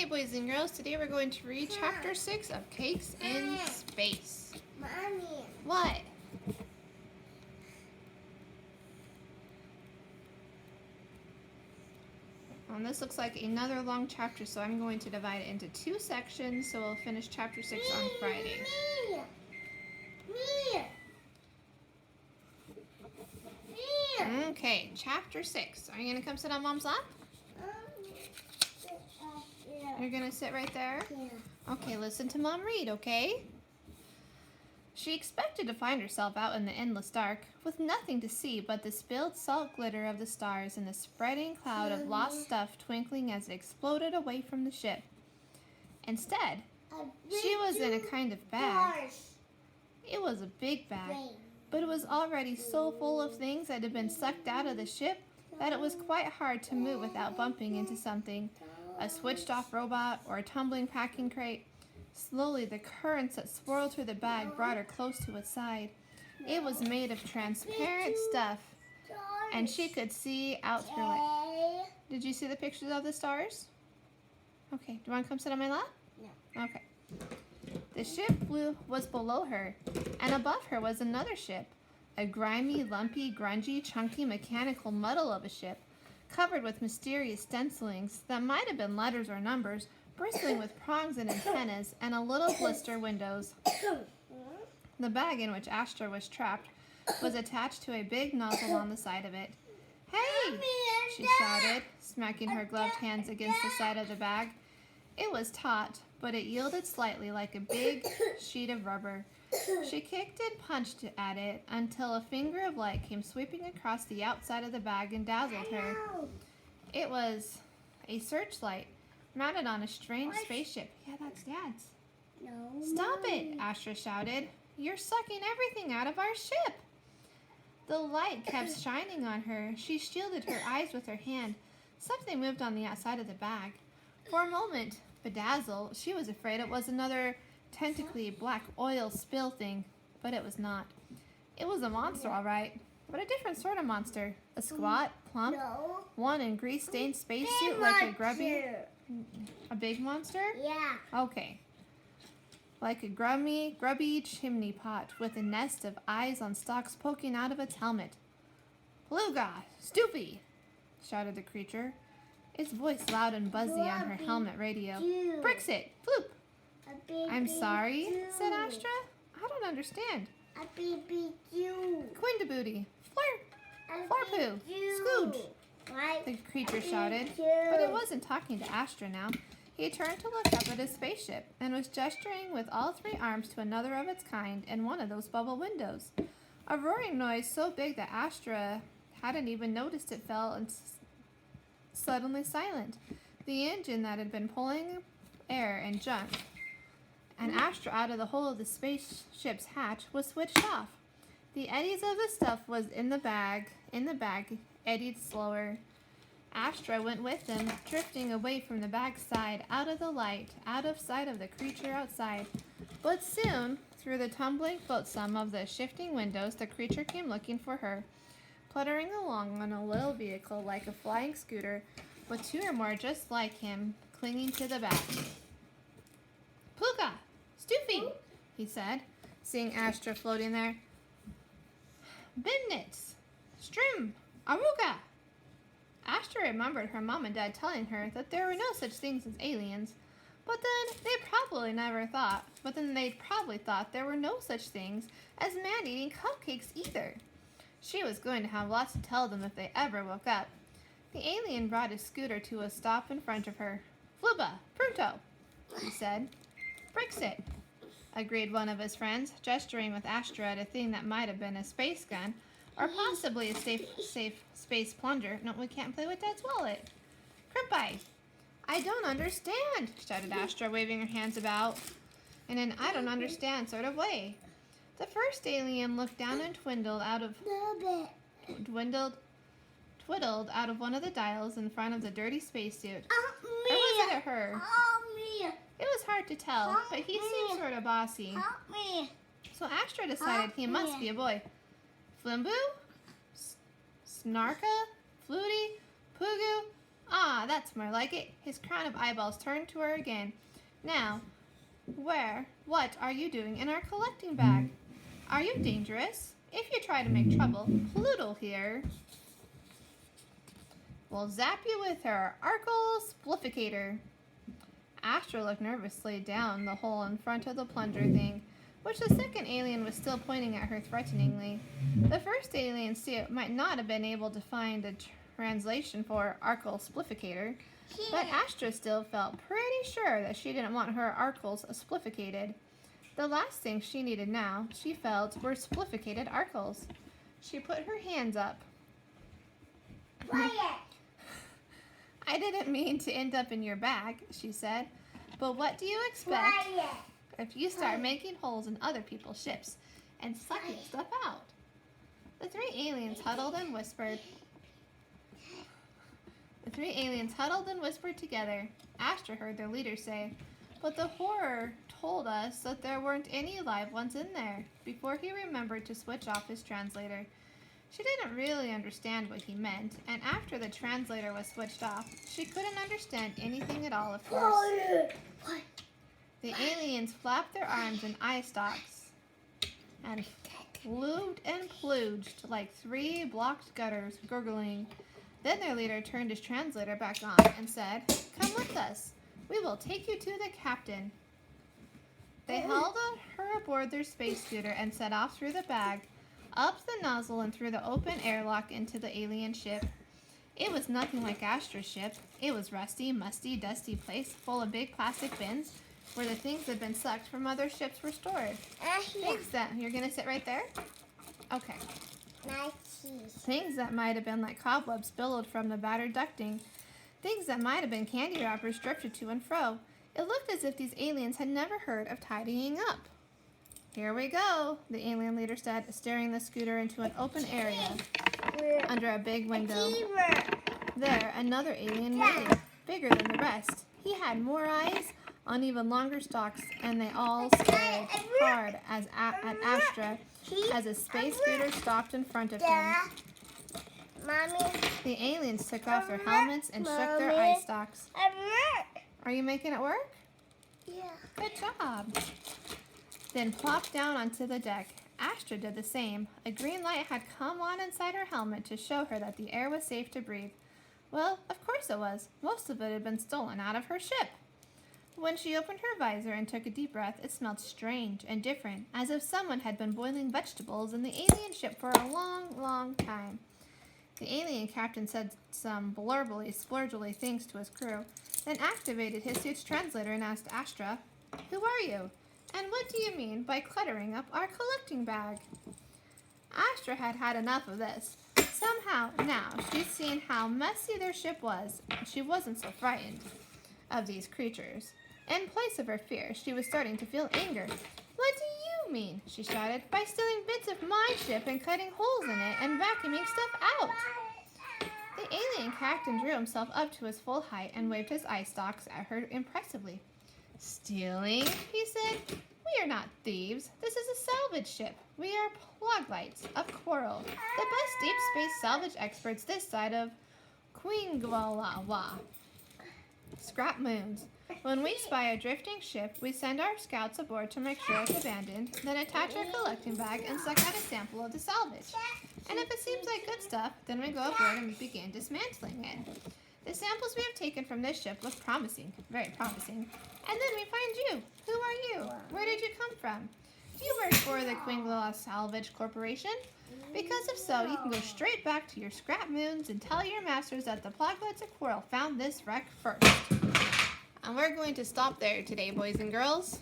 Okay, boys and girls, today we're going to read Chapter 6 of Cakes in Space. Mommy. What? Well, this looks like another long chapter, so I'm going to divide it into 2 sections, so we'll finish Chapter 6 on Friday. Okay, Chapter 6. Are you going to come sit on Mom's lap? You're going to sit right there? Yeah. Okay, listen to Mom read, okay? She expected to find herself out in the endless dark, with nothing to see but the spilled salt glitter of the stars and the spreading cloud of lost stuff twinkling as it exploded away from the ship. Instead, she was in a kind of bag. It was a big bag, but it was already so full of things that had been sucked out of the ship that it was quite hard to move without bumping into something, a switched-off robot or a tumbling packing crate. Slowly, the currents that swirled through the bag brought her close to its side. It was made of transparent stuff, and she could see out through it. Did you see the pictures of the stars? Okay, do you want to come sit on my lap? No. Okay. The ship was below her, and above her was another ship, a grimy, lumpy, grungy, chunky, mechanical muddle of a ship, covered with mysterious stencilings that might have been letters or numbers, bristling with prongs and antennas, and a little blister windows. The bag in which Astra was trapped was attached to a big nozzle on the side of it. "Hey!" she shouted, smacking her gloved hands against the side of the bag. It was taut, but it yielded slightly like a big sheet of rubber. She kicked and punched at it until a finger of light came sweeping across the outside of the bag and dazzled her. It was a searchlight mounted on a strange spaceship. Yeah, that's Dad's. No. "Stop it!" Astra shouted. "You're sucking everything out of our ship!" The light kept shining on her. She shielded her eyes with her hand. Something moved on the outside of the bag. For a moment, bedazzled, she was afraid it was another tentacly black oil spill thing, but it was not. It was a monster, all right, but a different sort of monster. A squat, plump, No. one in grease-stained spacesuit like a grubby... A big monster? Yeah. Okay. Like a grubby chimney pot with a nest of eyes on stalks poking out of its helmet. "Pluga! Stoopy!" shouted the creature, its voice loud and buzzy on her helmet radio. "Brixit! Floop!" "I'm sorry," said Astra. "I don't understand." A baby Jew. "Quindabooty! Flare! Flarpoo! Scooge!" the creature shouted. But it wasn't talking to Astra now. He turned to look up at his spaceship and was gesturing with all 3 arms to another of its kind in one of those bubble windows. A roaring noise so big that Astra hadn't even noticed it fell and suddenly silent. The engine that had been pulling air and junk and Astra out of the hole of the spaceship's hatch was switched off. The eddies of the stuff was in the bag eddied slower. Astra went with them, drifting away from the bag's side, out of the light, out of sight of the creature outside. But soon, through the tumbling flotsam of the shifting windows, the creature came looking for her, fluttering along on a little vehicle like a flying scooter, with 2 or more just like him, clinging to the back. "Pluga! Stoofy!" he said, seeing Astra floating there. "Bimnitz! Strim! Aruga!" Astra remembered her mom and dad telling her that there were no such things as aliens, but then they'd probably thought there were no such things as man-eating cupcakes either. She was going to have lots to tell them if they ever woke up. The alien brought his scooter to a stop in front of her. "Fluba! Pronto!" he said. "Brixit!" agreed one of his friends, gesturing with Astra at a thing that might have been a space gun, or possibly a safe space plunger. "No, we can't play with Dad's wallet." "Crimpi!" "I don't understand," shouted Astra, waving her hands about in an I don't understand sort of way. The first alien looked down and twiddled out of one of the dials in front of the dirty spacesuit. Or was it her? Help me. It was hard to tell, but he seemed sort of bossy. Help me. So Astra decided he must be a boy. "Flimbu? Snarka? Flutie? Pugu? Ah, that's more like it. His crown of eyeballs turned to her again. Now, what are you doing in our collecting bag? Are you dangerous? If you try to make trouble, Pluto here will zap you with her Arkle Splificator. Astra looked nervously down the hole in front of the plunger thing, which the second alien was still pointing at her threateningly. The first alien might not have been able to find a translation for Arkle Splificator, but Astra still felt pretty sure that she didn't want her Arkles splificated. The last thing she needed now, she felt, were splificated Arkles. She put her hands up. Quiet. I didn't mean to end up in your bag, she said. But what do you expect Quiet. if you start making holes in other people's ships and sucking stuff out? The three aliens huddled and whispered together. Astra heard their leader say, "But the horror told us that there weren't any live ones in there," before he remembered to switch off his translator. She didn't really understand what he meant, and after the translator was switched off, she couldn't understand anything at all, of course. The aliens flapped their arms and eye stalks and flewed and plouged like three blocked gutters, gurgling. Then their leader turned his translator back on and said, "Come with us. We will take you to the captain." They hauled her aboard their space scooter and set off through the bag, up the nozzle and through the open airlock into the alien ship. It was nothing like Astra's ship. It was rusty, musty, dusty place full of big plastic bins where the things that had been sucked from other ships were stored. Things that, you're going to sit right there? Okay. Things that might have been like cobwebs billowed from the battered ducting. Things that might have been candy wrappers drifted to and fro. It looked as if these aliens had never heard of tidying up. "Here we go," the alien leader said, steering the scooter into an open area under a big window. There, another alien waited, bigger than the rest. He had more eyes on even longer stalks, and they all stared hard at Astra as a space scooter stopped in front of him. Mommy. The aliens took off their helmets and shook their eye stalks. "Are you making it work?" Yeah. "Good job." Then plopped down onto the deck. Astra did the same. A green light had come on inside her helmet to show her that the air was safe to breathe. Well, of course it was. Most of it had been stolen out of her ship. When she opened her visor and took a deep breath, it smelled strange and different, as if someone had been boiling vegetables in the alien ship for a long, long time. The alien captain said some blurbly, splurgely things to his crew, then activated his suit's translator and asked Astra, "Who are you? And what do you mean by cluttering up our collecting bag?" Astra had had enough of this. Somehow, now, she'd seen how messy their ship was, and she wasn't so frightened of these creatures. In place of her fear, she was starting to feel anger. "What do you mean," she shouted, "by stealing bits of my ship and cutting holes in it and vacuuming stuff out?" The alien captain drew himself up to his full height and waved his eye stalks at her impressively. "Stealing?" he said. "We are not thieves. This is a salvage ship. We are Ploglights of Quarrel, the best deep space salvage experts this side of Quingwalawa. Scrap moons. When we spy a drifting ship, we send our scouts aboard to make sure it's abandoned, then attach our collecting bag and suck out a sample of the salvage. And if it seems like good stuff, then we go aboard and begin dismantling it. The samples we have taken from this ship look promising, very promising. And then we find you. Who are you? Where did you come from? Do you work for the Quingwala Salvage Corporation? Because if so, you can go straight back to your scrap moons and tell your masters that the Ploglights of Quarrel found this wreck first." And we're going to stop there today, boys and girls.